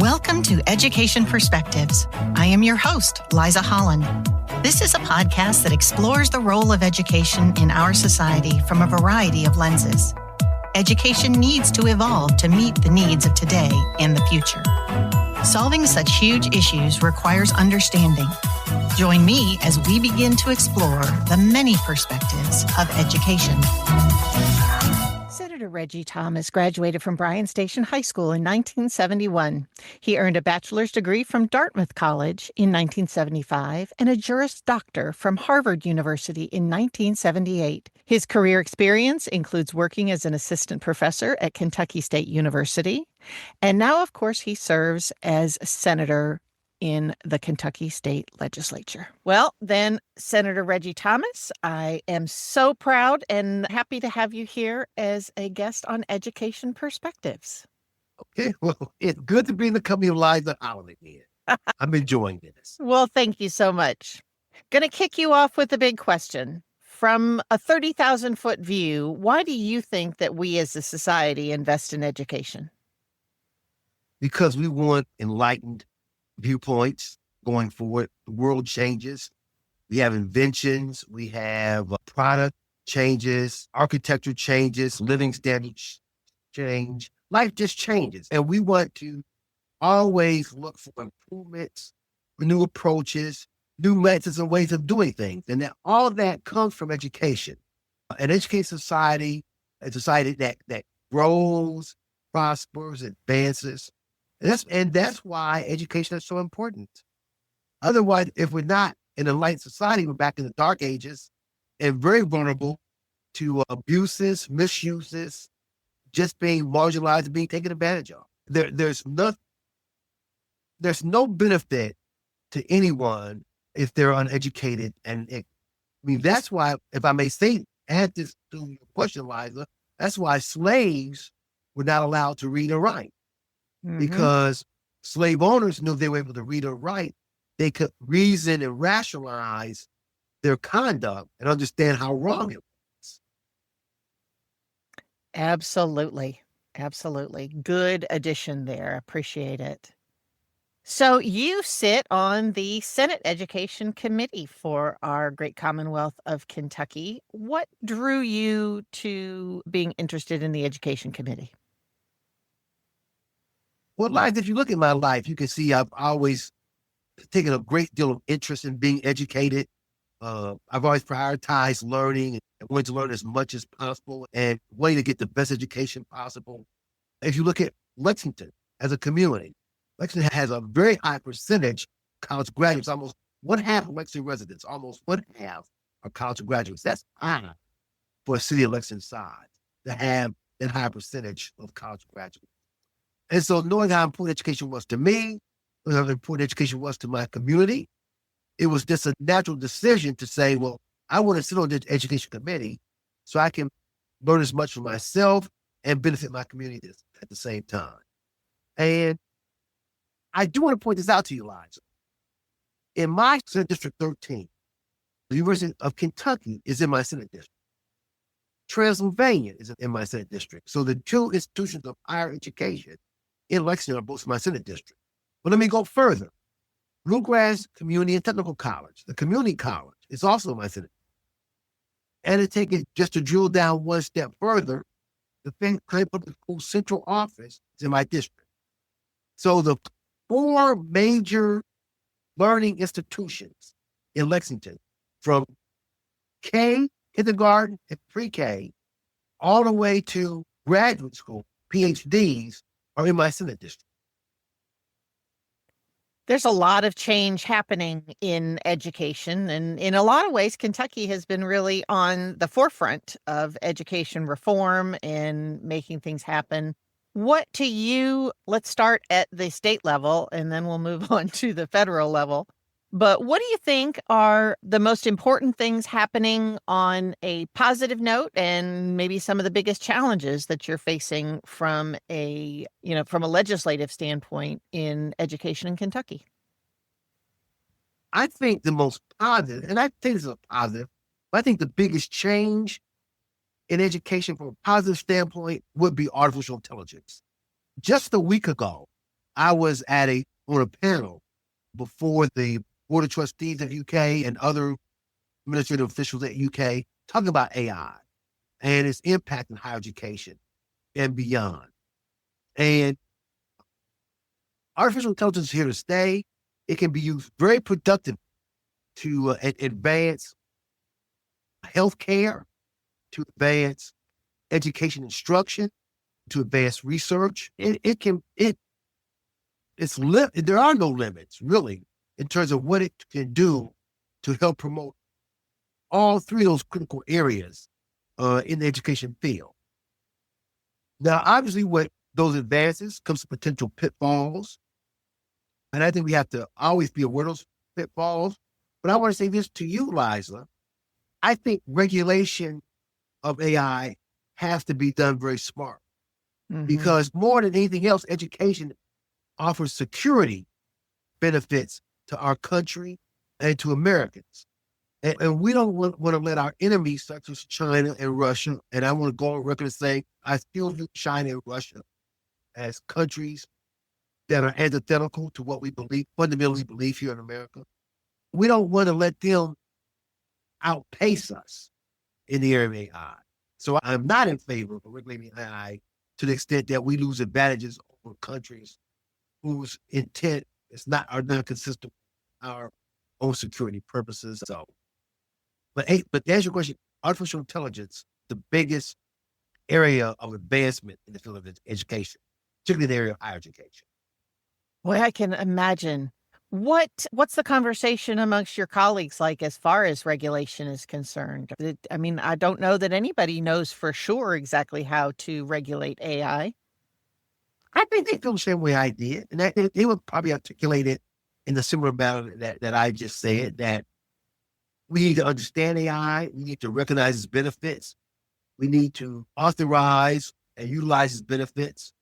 Welcome to Education Perspectives. I am your host, Liza Holland. This is a podcast that explores the role of education in our society from a variety of lenses. Education needs to evolve to meet the needs of today and the future. Solving such huge issues requires understanding. Join me as we begin to explore the many perspectives of education. Senator Reggie Thomas graduated from Bryan Station High School in 1971. He earned a bachelor's degree from Dartmouth College in 1975 and a Juris Doctor from Harvard University in 1978. His career experience includes working as an assistant professor at Kentucky State University. And now, of course, he serves as senator in the Kentucky State Legislature. Well, then, Senator Reggie Thomas, I am so proud and happy to have you here as a guest on Education Perspectives. Okay, well, it's good to be in the company of Liza Holland here. I'm enjoying this. Well, thank you so much. Going to kick you off with a big question. From a 30,000-foot view, why do you think that we as a society invest in education? Because we want enlightened viewpoints going forward. The world changes. We have inventions. We have product changes, architecture changes, living standards change. Life just changes. And we want to always look for improvements, for new approaches, new methods and ways of doing things. And that all of that comes from education. An educated society, a society that grows, prospers, advances. And that's why education is so important. Otherwise, if we're not in a light society, we're back in the dark ages and very vulnerable to abuses, misuses, just being marginalized and being taken advantage of. There's no benefit to anyone if they're uneducated. That's why, if I may say, add this to your question, Liza, that's why slaves were not allowed to read and write. Mm-hmm. Because slave owners knew they were able to read or write, they could reason and rationalize their conduct and understand how wrong it was. Absolutely. Absolutely. Good addition there. Appreciate it. So you sit on the Senate Education Committee for our great Commonwealth of Kentucky. What drew you to being interested in the Education Committee? Well, Liza, if you look at my life, you can see I've always taken a great deal of interest in being educated. I've always prioritized learning and wanting to learn as much as possible and wanting to get the best education possible. If you look at Lexington as a community, Lexington has a very high percentage of college graduates. Almost one half of Lexington residents, almost one half are college graduates. That's high for a city of Lexington size to have that high percentage of college graduates. And so knowing how important education was to me, how important education was to my community, it was just a natural decision to say, well, I want to sit on the education committee so I can learn as much for myself and benefit my community at the same time. And I do want to point this out to you, Liza. In my Senate District 13, the University of Kentucky is in my Senate District. Transylvania is in my Senate District. So the two institutions of higher education in Lexington are both my Senate District. But let me go further. Bluegrass Community and Technical College, the community college, is also my Senate. And to take it just to drill down one step further, the Clay Public School Central Office is in my district. So the four major learning institutions in Lexington, from kindergarten and pre-K, all the way to graduate school, PhDs, are in my Senate district. There's a lot of change happening in education, and in a lot of ways, Kentucky has been really on the forefront of education reform and making things happen. What to you, let's start at the state level, and then we'll move on to the federal level. But what do you think are the most important things happening on a positive note, and maybe some of the biggest challenges that you're facing from a legislative standpoint in education in Kentucky? I think the most positive, and I think it's a positive, but I think the biggest change in education from a positive standpoint would be artificial intelligence. Just a week ago, I was on a panel before the Board of Trustees at UK and other administrative officials at UK talking about AI and its impact in higher education and beyond. And artificial intelligence is here to stay. It can be used very productive to advance healthcare, to advance education instruction, to advance research. There are no limits really in terms of what it can do to help promote all three of those critical areas in the education field. Now, obviously, with those advances comes potential pitfalls. And I think we have to always be aware of those pitfalls. But I want to say this to you, Liza. I think regulation of AI has to be done very smart because more than anything else, education offers security benefits to our country and to Americans. And we don't want to let our enemies, such as China and Russia, and I want to go on record and say, I still view China and Russia as countries that are antithetical to what we believe, fundamentally believe here in America. We don't want to let them outpace us in the area of AI. So I'm not in favor of regulating AI to the extent that we lose advantages over countries whose intent are not consistent with our own security purposes. So, but to answer your question, artificial intelligence, the biggest area of advancement in the field of education, particularly in the area of higher education. Boy, I can imagine. What's the conversation amongst your colleagues like as far as regulation is concerned? I mean, I don't know that anybody knows for sure exactly how to regulate AI. I think they feel the same way I did, and they would probably articulate it in the similar manner that I just said, that we need to understand AI, we need to recognize its benefits, we need to authorize and utilize its benefits,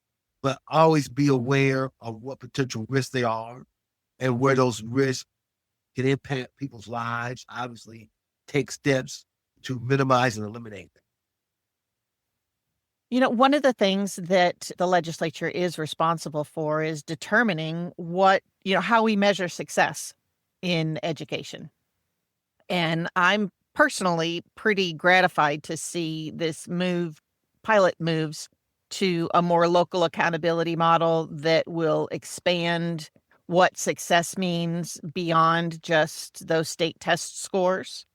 but always be aware of what potential risks they are and where those risks can impact people's lives. Obviously, take steps to minimize and eliminate them. You know, one of the things that the legislature is responsible for is determining how we measure success in education. And I'm personally pretty gratified to see this pilot moves to a more local accountability model that will expand what success means beyond just those state test scores.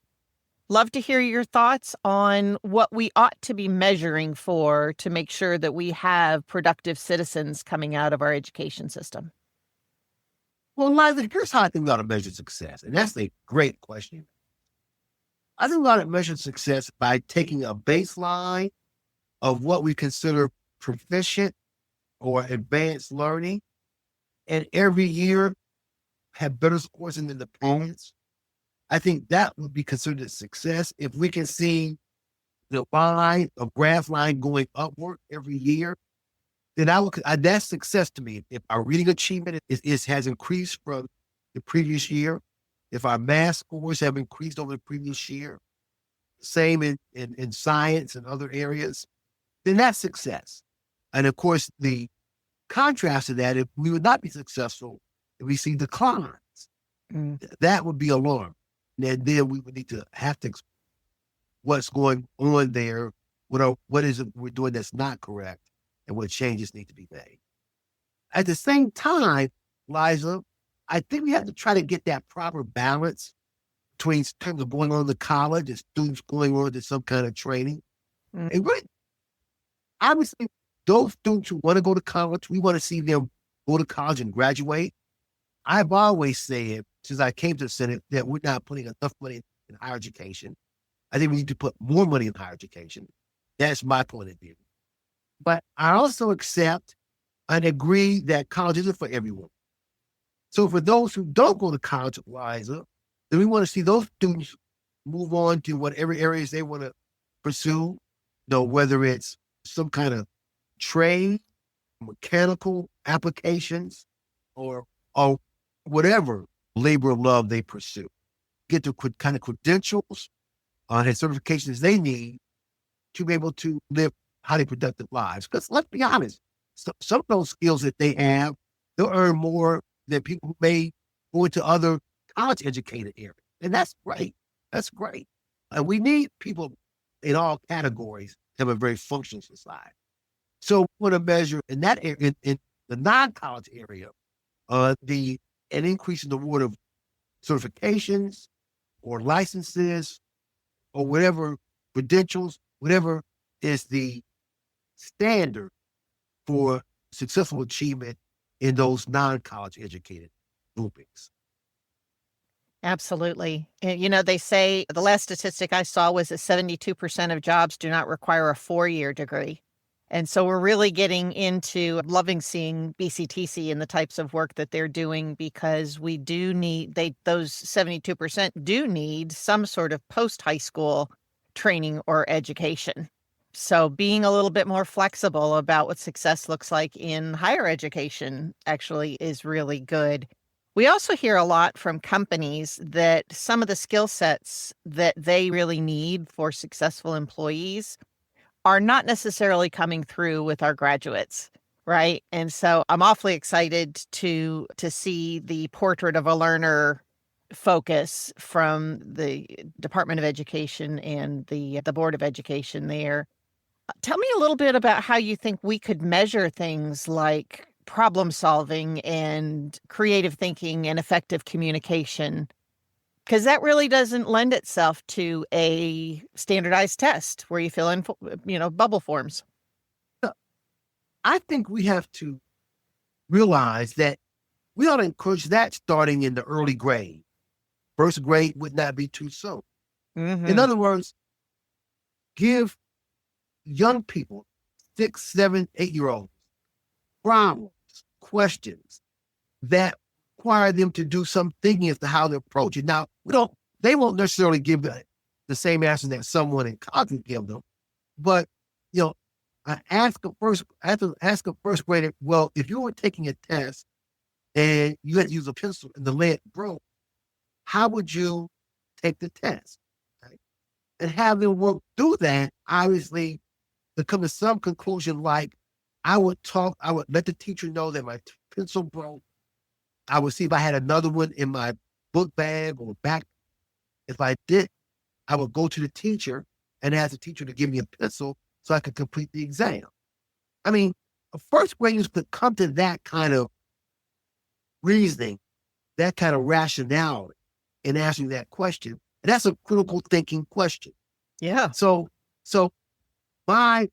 Love to hear your thoughts on what we ought to be measuring for to make sure that we have productive citizens coming out of our education system. Well, Liza, here's how I think we ought to measure success. And that's a great question. I think we ought to measure success by taking a baseline of what we consider proficient or advanced learning, and every year have better scores than the past. I think that would be considered a success if we can see the graph line going upward every year. Then that's success to me. If our reading achievement has increased from the previous year, if our math scores have increased over the previous year, same in science and other areas, then that's success. And of course, the contrast to that, if we would not be successful, if we see declines, that would be alarming. And then we would need to what's going on there, what is it we're doing that's not correct, and what changes need to be made. At the same time, Liza, I think we have to try to get that proper balance between terms of going on to college and students going on to some kind of training. And really, obviously, those students who want to go to college, we want to see them go to college and graduate. I've always said, since I came to the Senate, that we're not putting enough money in higher education. I think we need to put more money in higher education. That's my point of view. But I also accept and agree that college isn't for everyone. So for those who don't go to college, Liza, then we want to see those students move on to whatever areas they want to pursue, whether it's some kind of trade, mechanical applications, or whatever labor of love they pursue. Get the kind of credentials and certifications they need to be able to live highly productive lives. Because let's be honest, some of those skills that they have they'll earn more than people who may go into other college educated areas. And that's great. That's great. And we need people in all categories to have a very functional society. So we want to measure in that area, in the non-college area, an increase in the award of certifications or licenses or whatever credentials, whatever is the standard for successful achievement in those non-college educated groupings. Absolutely. And, they say the last statistic I saw was that 72% of jobs do not require a 4-year degree. And so we're really getting into loving seeing BCTC and the types of work that they're doing, because we do need, those 72% do need some sort of post-high school training or education. So being a little bit more flexible about what success looks like in higher education actually is really good. We also hear a lot from companies that some of the skill sets that they really need for successful employees are not necessarily coming through with our graduates, right? And so I'm awfully excited to see the portrait of a learner focus from the Department of Education and the Board of Education there. Tell me a little bit about how you think we could measure things like problem solving and creative thinking and effective communication, because that really doesn't lend itself to a standardized test where you fill in, bubble forms. I think we have to realize that we ought to encourage that starting in the early grade. First grade would not be too soon. Mm-hmm. In other words, give young people, 6, 7, 8-year-olds, problems, questions that require them to do some thinking as to how to approach it. Now, they won't necessarily give the same answer that someone in college would give them, but I ask a first grader, well, if you were taking a test and you had to use a pencil and the lead broke, how would you take the test? Right? And have them work through that, obviously, to come to some conclusion like, I would let the teacher know that my pencil broke. I would see if I had another one in my book bag or back. If I did, I would go to the teacher and ask the teacher to give me a pencil so I could complete the exam. I mean, a first graders could come to that kind of reasoning, that kind of rationality in answering that question. And that's a critical thinking question. Yeah. So my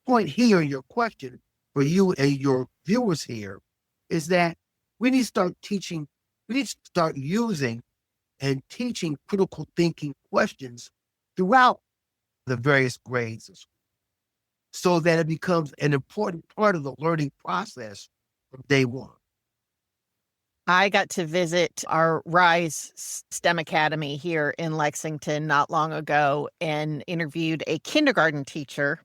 point here in your question for you and your viewers here is that we need to start using and teaching critical thinking questions throughout the various grades so that it becomes an important part of the learning process from day one. I got to visit our RISE STEM Academy here in Lexington not long ago and interviewed a kindergarten teacher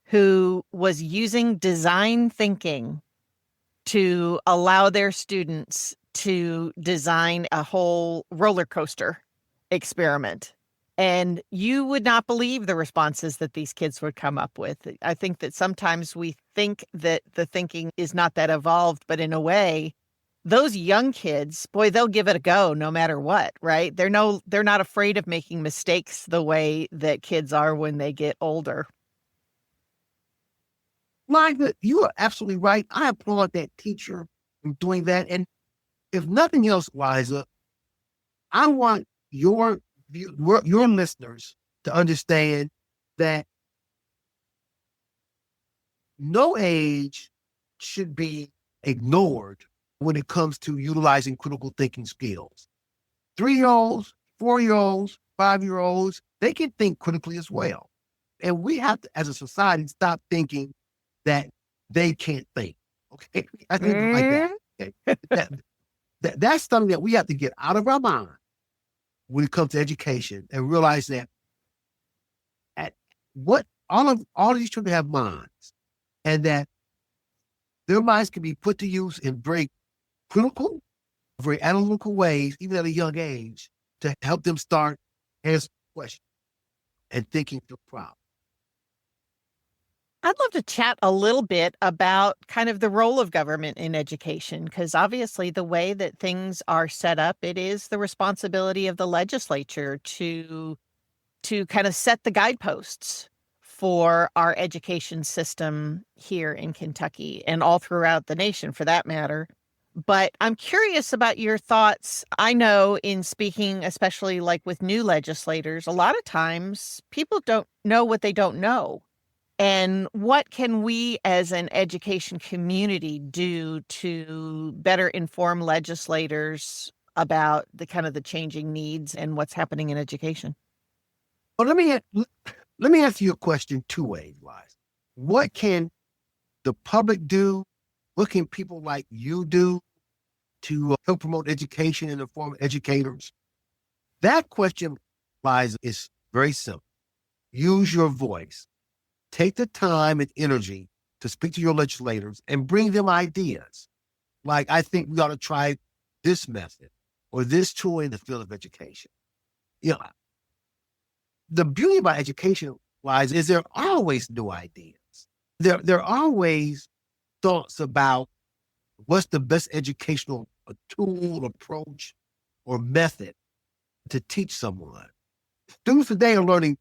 who was using design thinking to allow their students to design a whole roller coaster experiment. And you would not believe the responses that these kids would come up with. I think that sometimes we think that the thinking is not that evolved, but in a way, those young kids, boy, they'll give it a go no matter what, right? They're not afraid of making mistakes the way that kids are when they get older. Liza, you are absolutely right. I applaud that teacher for doing that. And if nothing else, Liza, I want your listeners to understand that no age should be ignored when it comes to utilizing critical thinking skills. 3-year-olds, 4-year-olds, 5-year-olds, they can think critically as well. And we have to, as a society, stop thinking that they can't think. Okay, I think like that. Okay? That's something that we have to get out of our mind when it comes to education and realize that all of these children have minds, and that their minds can be put to use in very critical, very analytical ways, even at a young age, to help them start answering questions and thinking through problems. I'd love to chat a little bit about kind of the role of government in education, because obviously the way that things are set up, it is the responsibility of the legislature to kind of set the guideposts for our education system here in Kentucky and all throughout the nation for that matter. But I'm curious about your thoughts. I know in speaking, especially like with new legislators, a lot of times people don't know what they don't know. And what can we as an education community do to better inform legislators about the kind of the changing needs and what's happening in education? Well, let me ask you a question two ways, Wise. What can the public do? What can people like you do to help promote education and inform educators? That question, Liza, is very simple. Use your voice. Take the time and energy to speak to your legislators and bring them ideas. Like, I think we ought to try this method or this tool in the field of education. You know, the beauty about education, Liza, is there are always new ideas. There are always thoughts about what's the best educational tool, approach, or method to teach someone. Students today are learning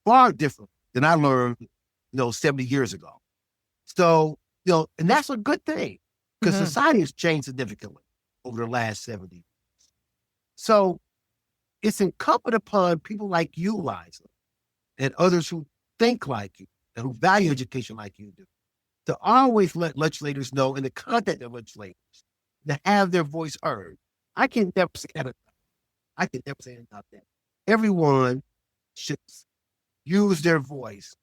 far different than I learned, 70 years ago. So, and that's a good thing because society has changed significantly over the last 70 years. So it's incumbent upon people like you, Liza, and others who think like you and who value education like you do, to always let legislators know in the content of legislators to have their voice heard. I can never say that. I can never say about that. Everyone should use their voice,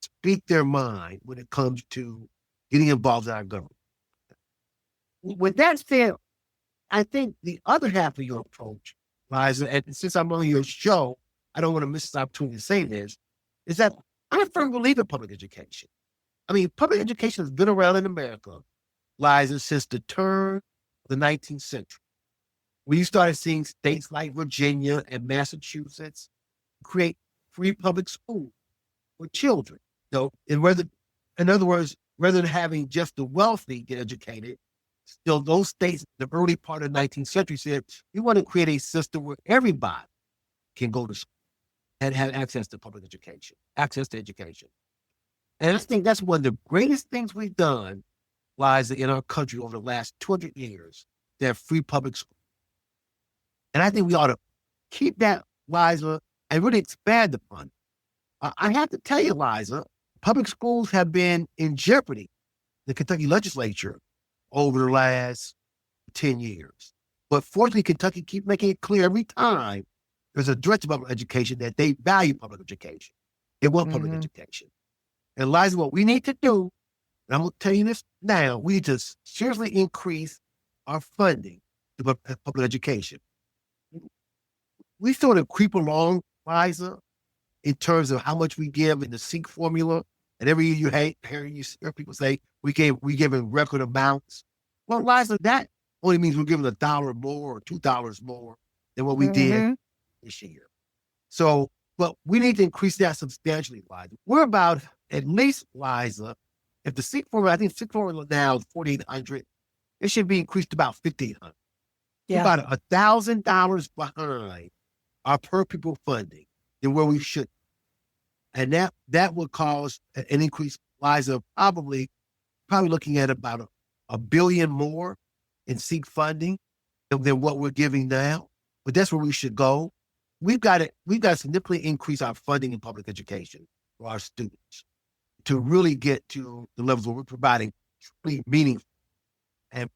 speak their mind when it comes to getting involved in our government. With that said, I think the other half of your approach, Liza, and since I'm on your show, I don't want to miss this opportunity to say this, is that I firmly believe in public education. I mean, public education has been around in America, Liza, since the turn of the 19th century. When you started seeing states like Virginia and Massachusetts create free public schools for children. In other words, rather than having just the wealthy get educated, still those states in the early part of the 19th century said, we want to create a system where everybody can go to school and have access to public education, access to education. And I think that's one of the greatest things we've done, Liza, in our country over the last 200 years, to have free public schools. And I think we ought to keep that, Liza, and really expand upon it. I have to tell you, Liza, public schools have been in jeopardy, the Kentucky legislature, over the last 10 years. But fortunately, Kentucky keeps making it clear every time there's a director of public education that they value public education. They want public education. And Liza, what we need to do, and I'm going to tell you this now, we need to seriously increase our funding to public education. We sort of creep along, Liza, in terms of how much we give in the SEEK formula. And every year you hear people say, we giving record amounts. Well, Liza, that only means we're giving $1 more or $2 more than what we did this year. So, but we need to increase that substantially, Liza. We're about, at least, Liza, if the SEEK formula, I think SEEK formula now is $4,800, it should be increased to about $1,500. Yeah. About $1,000 behind our per pupil funding than where we should. And that would cause an increase, Liza, probably looking at about a billion more in SEEK funding than what we're giving now. But that's where we should go. We've got to significantly increase our funding in public education for our students to really get to the levels where we're providing truly meaningful and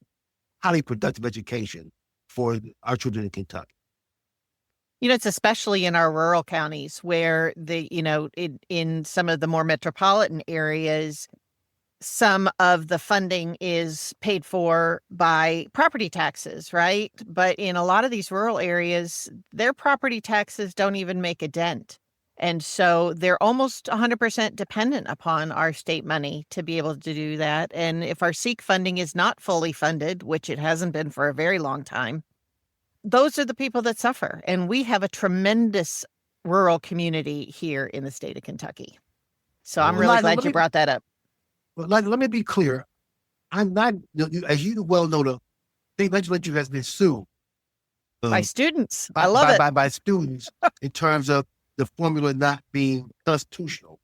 highly productive education for our children in Kentucky. It's especially in our rural counties where in some of the more metropolitan areas, some of the funding is paid for by property taxes, right? But in a lot of these rural areas, their property taxes don't even make a dent. And so they're almost 100% dependent upon our state money to be able to do that. And if our SEEK funding is not fully funded, which it hasn't been for a very long time, those are the people that suffer. And we have a tremendous rural community here in the state of Kentucky. So I'm really glad you brought that up. Let me be clear. I'm not, as you well know, the state legislature has been sued by students. I love it. By students in terms of the formula not being constitutional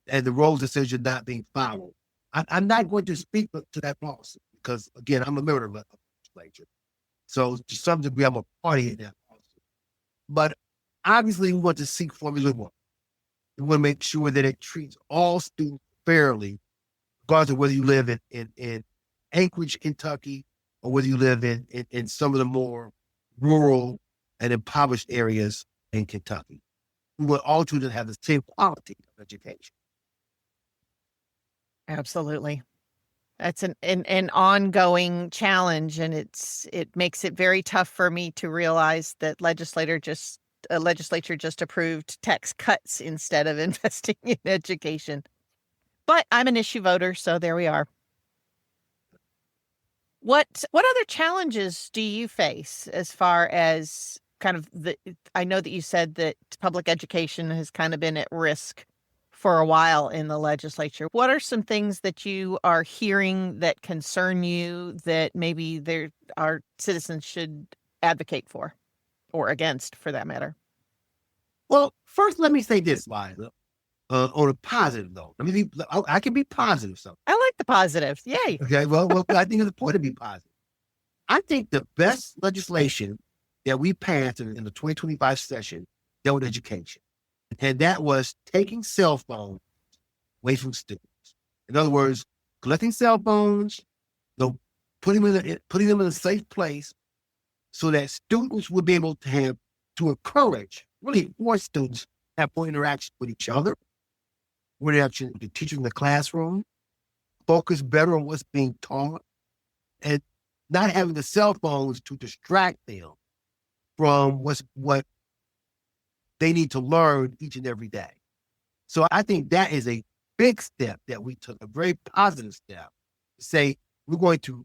and the Rose decision not being followed. I'm not going to speak to that lawsuit because, again, I'm a member of the legislature. So to some degree, I'm a party in that lawsuit. But obviously, we want to seek Formula One. We want to make sure that it treats all students fairly, regardless of whether you live in Anchorage, Kentucky, or whether you live in some of the more rural and impoverished areas in Kentucky. We want all children to have the same quality of education. Absolutely. That's an ongoing challenge, and it makes it very tough for me to realize that legislature just approved tax cuts instead of investing in education. But I'm an issue voter, so there we are. What other challenges do you face as far as kind of I know that you said that public education has kind of been at risk for a while in the legislature. What are some things that you are hearing that concern you that maybe our citizens should advocate for or against, for that matter? Well, first, let me say this, Liza. On a positive note, I can be positive. So I like the positive. Yay. Okay. Well, I think it's important to be positive. I think the best legislation that we passed in the 2025 session dealt with education. And that was taking cell phones away from students. In other words, collecting cell phones, putting them in a safe place so that students would be able to encourage, really force students to have more interaction with each other, more interaction with the teacher in the classroom, focus better on what's being taught, and not having the cell phones to distract them from what they need to learn each and every day. So I think that is a big step that we took, a very positive step, to say we're going to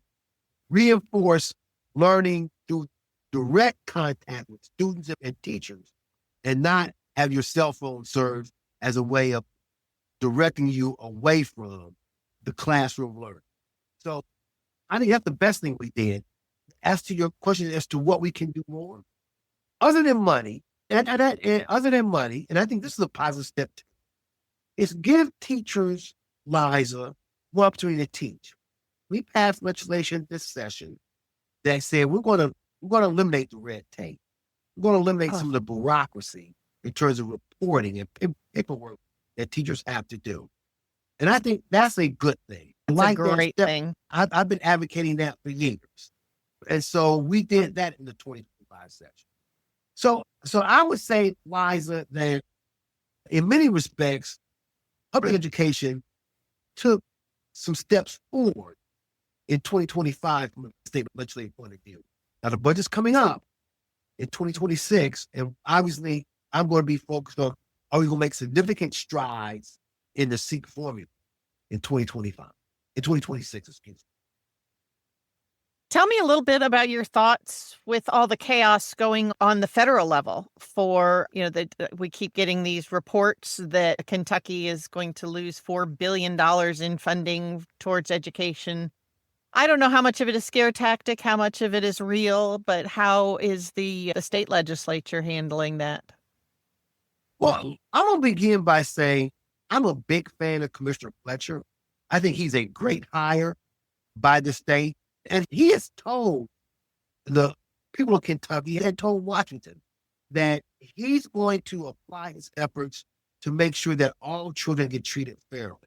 reinforce learning through direct contact with students and teachers and not have your cell phone serve as a way of directing you away from the classroom learning. So I think that's the best thing we did. As to your question as to what we can do more, other than money, and I think this is a positive step too, is give teachers, Liza, more opportunity to teach. We passed legislation this session that said we're going to eliminate the red tape. We're going to eliminate some of the bureaucracy in terms of reporting and paperwork that teachers have to do. And I think that's a good thing. That's a great thing. I've been advocating that for years. And so we did that in the 2025 session. So I would say, Liza, that in many respects, public education took some steps forward in 2025 from a state legislative point of view. Now, the budget's coming up in 2026, and obviously I'm going to be focused on, are we going to make significant strides in the SEEK formula in 2026, excuse me. Tell me a little bit about your thoughts with all the chaos going on the federal level for, we keep getting these reports that Kentucky is going to lose $4 billion in funding towards education. I don't know how much of it is scare tactic, how much of it is real, but how is the state legislature handling that? Well, I'm going to begin by saying I'm a big fan of Commissioner Fletcher. I think he's a great hire by the state. And he has told the people of Kentucky and told Washington that he's going to apply his efforts to make sure that all children get treated fairly,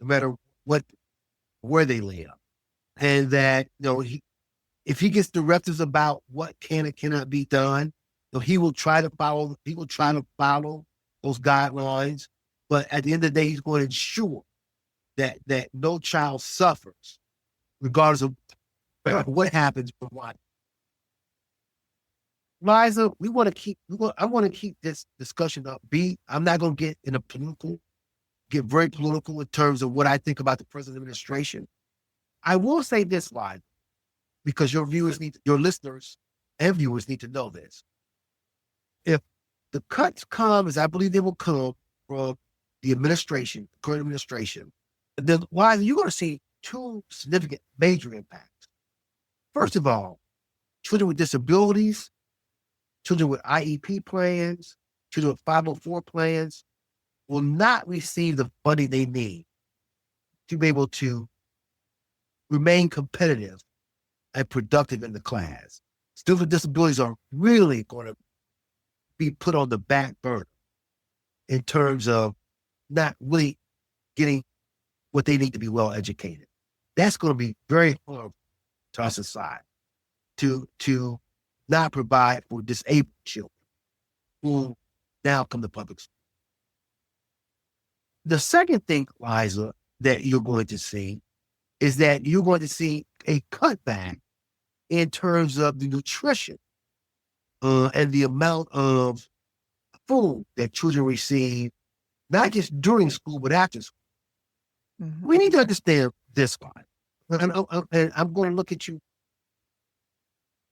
no matter where they live. And that, if he gets directives about what can and cannot be done, he will try to follow those guidelines. But at the end of the day, he's going to ensure that no child suffers, regardless of what happens from what. Liza, I want to keep this discussion upbeat. I'm not going to get very political in terms of what I think about the present administration. I will say this, Liza, because your listeners and viewers need to know this. If the cuts come, as I believe they will come, from the administration, current administration, then why you're going to see two significant major impacts. First of all, children with disabilities, children with IEP plans, children with 504 plans will not receive the funding they need to be able to remain competitive and productive in the class. Students with disabilities are really going to be put on the back burner in terms of not really getting what they need to be well educated. That's going to be very hard to our society to not provide for disabled children who now come to public school. The second thing, Liza, that you're going to see is that you're going to see a cutback in terms of the nutrition and the amount of food that children receive, not just during school, but after school. Mm-hmm. We need to understand this part. And I'm going to look at you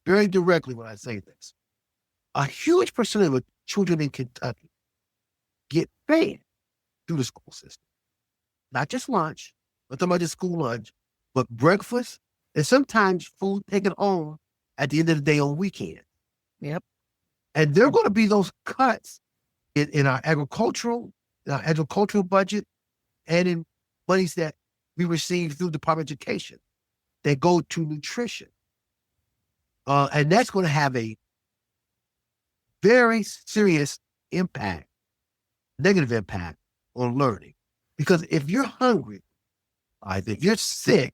very directly when I say this. A huge percentage of children in Kentucky get fed through the school system. Not just lunch, not talking about just school lunch, but breakfast and sometimes food taken home at the end of the day on weekends. Yep. And there are going to be those cuts in our agricultural budget and in monies that we receive through Department of Education that go to nutrition. And that's going to have a very serious impact, negative impact on learning. Because if you're hungry, if you're sick,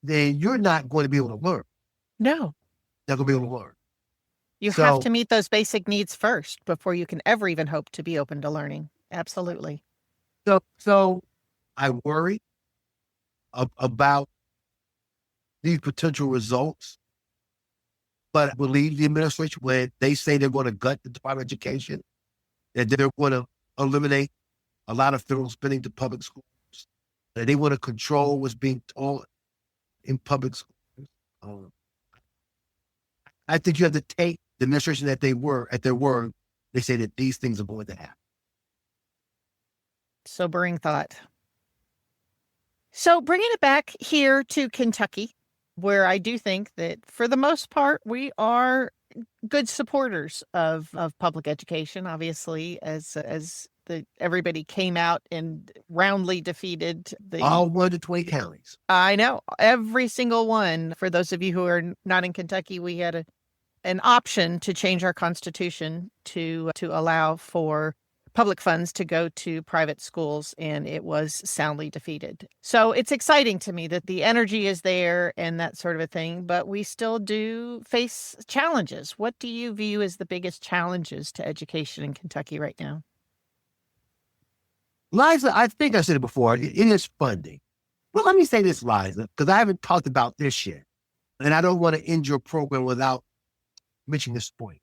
then you're not going to be able to learn. No. Not going to be able to learn. You have to meet those basic needs first before you can ever even hope to be open to learning. Absolutely. So I worry about these potential results, but I believe the administration, when they say they're going to gut the Department of Education, that they're going to eliminate a lot of federal spending to public schools, that they want to control what's being taught in public schools. I think you have to take the administration that they were at their word. They say that these things are going to happen. Sobering thought. So bringing it back here to Kentucky, where I do think that for the most part, we are good supporters of public education, obviously, as everybody came out and roundly defeated all 120 counties. I know, every single one. For those of you who are not in Kentucky, we had an option to change our constitution to allow for public funds to go to private schools, and it was soundly defeated. So it's exciting to me that the energy is there and that sort of a thing, but we still do face challenges. What do you view as the biggest challenges to education in Kentucky right now? Liza, I think I said it before, it is funding. Well, let me say this, Liza, because I haven't talked about this yet, and I don't want to end your program without mentioning this point.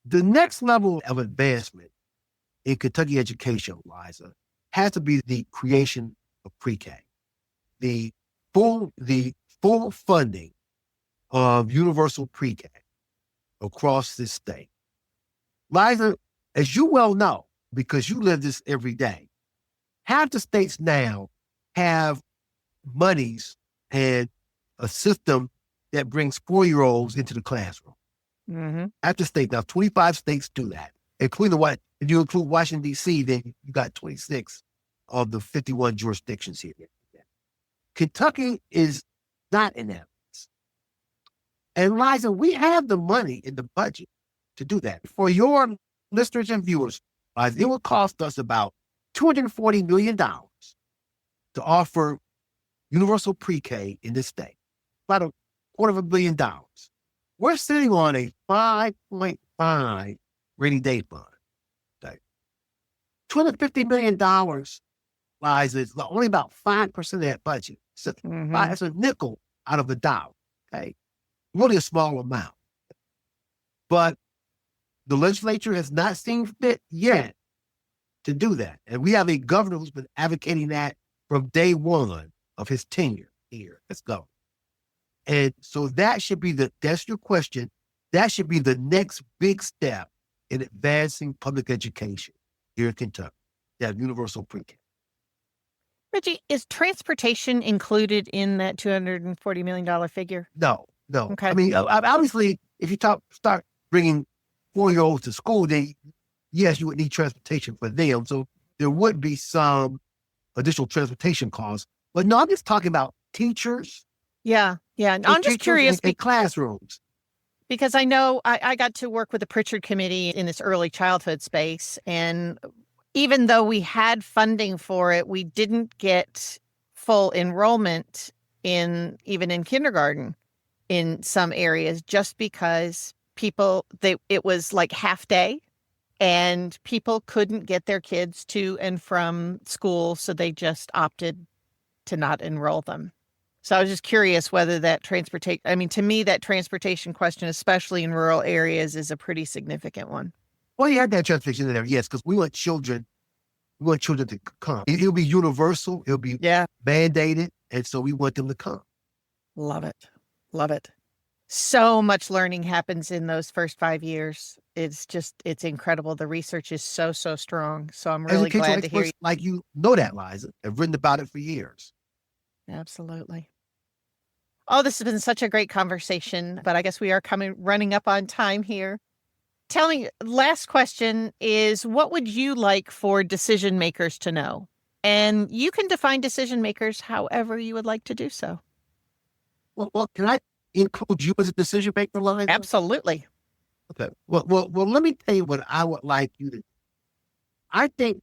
The next level of advancement in Kentucky education, Liza, has to be the creation of pre-K, the full funding of universal pre-K across this state. Liza, as you well know, because you live this every day, half the states now have monies and a system that brings 4-year-olds into the classroom. Mm-hmm. At the state, now 25 states do that, including if you include Washington, D.C., then you got 26 of the 51 jurisdictions here. Kentucky is not in that. And Liza, we have the money in the budget to do that. For your listeners and viewers, Liza, it will cost us about $240 million to offer universal pre-K in this state, about $250 million. We're sitting on a 5.5 rainy day fund. Okay. $250 million, Liza, is only about 5% of that budget. So that's a nickel out of a dollar. Okay. Really a small amount. But the legislature has not seen fit yet to do that. And we have a governor who's been advocating that from day one of his tenure here. Let's go. And so that's your question. That should be the next big step in advancing public education here in Kentucky. have universal pre-K. Reggie, is transportation included in that $240 million figure? No. Okay. I mean, obviously, if you start bringing 4-year-olds to school, then yes, you would need transportation for them. So there would be some additional transportation costs. But no, I'm just talking about teachers. Yeah. I'm just curious. In classrooms. Because I know I got to work with the Pritchard Committee in this early childhood space. And even though we had funding for it, we didn't get full enrollment even in kindergarten in some areas, just because it was like half day and people couldn't get their kids to and from school. So they just opted to not enroll them. So I was just curious whether that to me, that transportation question, especially in rural areas, is a pretty significant one. Well, you had that transportation in there, yes, because we want children to come. It'll be universal. It'll be mandated. And so we want them to come. Love it. So much learning happens in those first 5 years. It's incredible. The research is so strong. So I'm really glad to hear you. Like you know that, Liza. I've written about it for years. Absolutely. Oh, this has been such a great conversation, but I guess we are running up on time here. Tell me, last question is, what would you like for decision makers to know? And you can define decision makers however you would like to do so. Well, can I include you as a decision maker, Liza? Absolutely. Okay. Well, let me tell you what I would like you to do. I think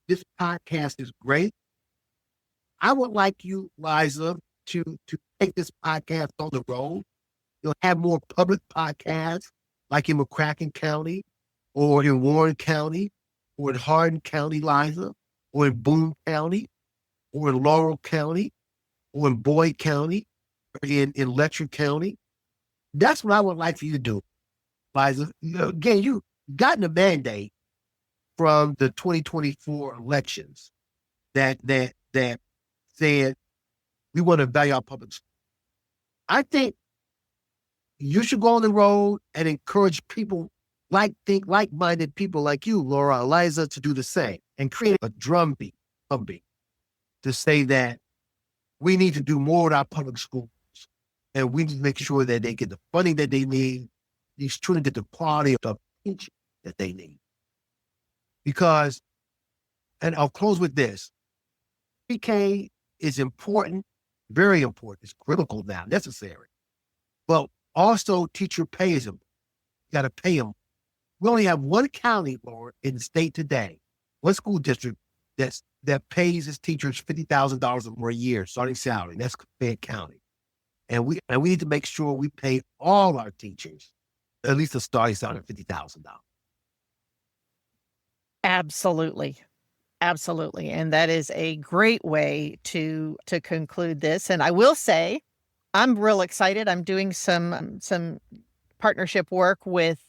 this podcast is great. I would like you, Liza, to take this podcast on the road. You'll have more public podcasts like in McCracken County or in Warren County or in Hardin County, Liza, or in Boone County or in Laurel County or in Boyd County or in Letcher County. That's what I would like for you to do, Liza. Again, you've gotten a mandate from the 2024 elections that said we want to value our public schools. I think you should go on the road and encourage people like-minded people like you, Laura, Eliza, to do the same and create a drumbeat to say that we need to do more with our public schools and we need to make sure that they get the funding that they need, these children get the quality of the attention that they need. Because, and I'll close with this, pre-K is important, very important. It's critical now, necessary. But also teacher pay is important. You got to pay them. We only have one county, Lord, in the state today, one school district that pays its teachers $50,000 or more a year starting salary. And that's Fayette County. And we need to make sure we pay all our teachers at least a starting salary of $50,000. Absolutely. And that is a great way to conclude this. And I will say, I'm real excited. I'm doing some partnership work with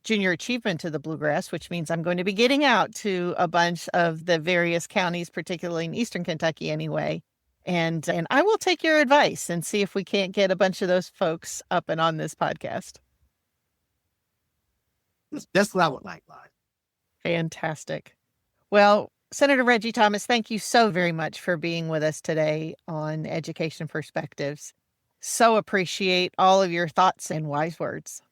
Junior Achievement to the Bluegrass, which means I'm going to be getting out to a bunch of the various counties, particularly in Eastern Kentucky anyway. And I will take your advice and see if we can't get a bunch of those folks up and on this podcast. That's what I would like, Liza. Fantastic. Well, Senator Reggie Thomas, thank you so very much for being with us today on Education Perspectives. So appreciate all of your thoughts and wise words.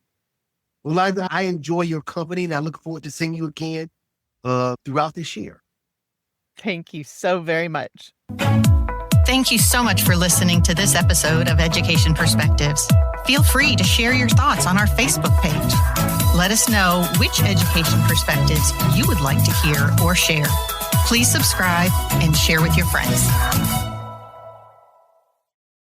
Well, Liza, I enjoy your company and I look forward to seeing you again throughout this year. Thank you so very much. Thank you so much for listening to this episode of Education Perspectives. Feel free to share your thoughts on our Facebook page. Let us know which education perspectives you would like to hear or share. Please subscribe and share with your friends.